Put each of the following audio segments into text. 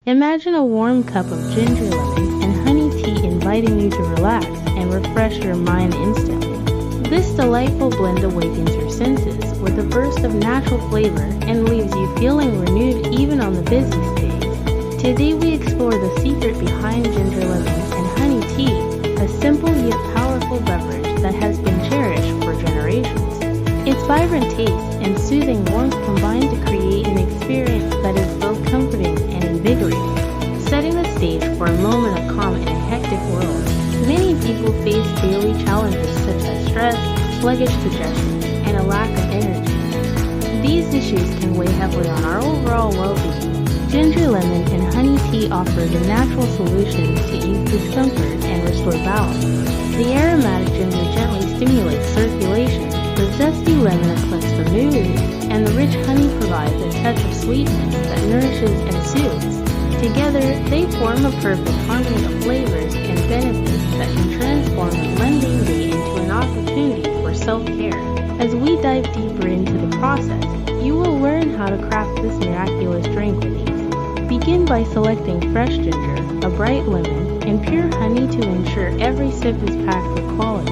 Imagine a warm cup of ginger lemon and honey tea inviting you to relax and refresh your mind instantly. This delightful blend awakens your senses with a burst of natural flavor and leaves you feeling renewed even on the busiest days. Today we explore the secret behind ginger lemon and honey tea, a simple yet powerful beverage that has been cherished for generations. Its vibrant taste and soothing warmth combine to create an experience that is both comforting and invigorating, setting the stage for a moment of calm in a hectic world. Many people face daily challenges such as stress, sluggish digestion, and a lack of energy. These issues can weigh heavily on our overall well-being. Ginger lemon and honey tea offers a natural solution to ease discomfort and restore balance. The aromatic ginger gently stimulates circulation, the zesty lemon uplifts the mood, and the rich honey provides a touch of sweetness that nourishes and soothes. Together, they form a perfect harmony of flavors and benefits that can transform a mundane day into an opportunity for self-care. As we dive deeper into the process, you will learn how to craft this miraculous drink with ease. Begin by selecting fresh ginger, a bright lemon, and pure honey to ensure every sip is packed with quality.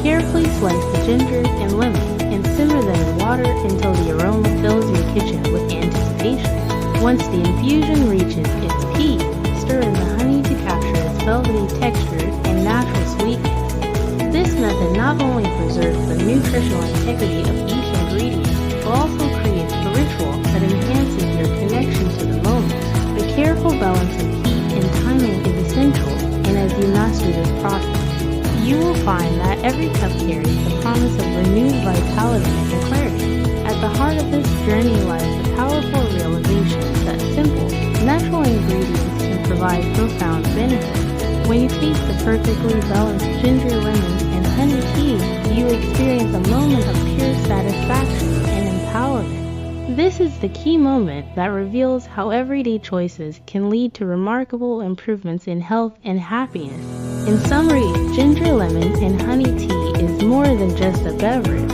Carefully slice the ginger and lemon and simmer them in water until the aroma fills your kitchen with anticipation. Once the infusion reaches its peak, stir in the honey to capture its velvety texture and natural sweetness. This method not only preserves the nutritional integrity of each ingredient, but also creates a ritual that enhances your connection to the moment. The careful balance of heat and timing is essential, and as you master this process, you will find that every cup carries the promise of renewed vitality and clarity. At the heart of this journey lies the powerful realization that simple, natural ingredients can provide profound benefits. When you taste the perfectly balanced ginger, lemon, and honey tea, you experience a moment of pure satisfaction and empowerment. This is the key moment that reveals how everyday choices can lead to remarkable improvements in health and happiness. In summary, ginger lemon and honey tea is more than just a beverage.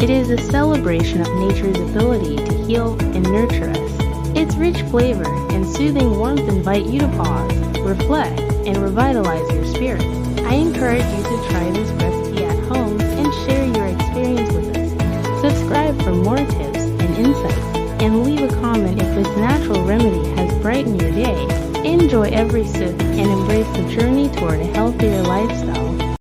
It is a celebration of nature's ability to heal and nurture us. Its rich flavor and soothing warmth invite you to pause, reflect, and revitalize your spirit. I encourage you to try this recipe at home and share your experience with us. Subscribe for more tips and insights, and leave a comment if this natural remedy has brightened your day. Enjoy every sip and embrace the journey toward a healthier lifestyle.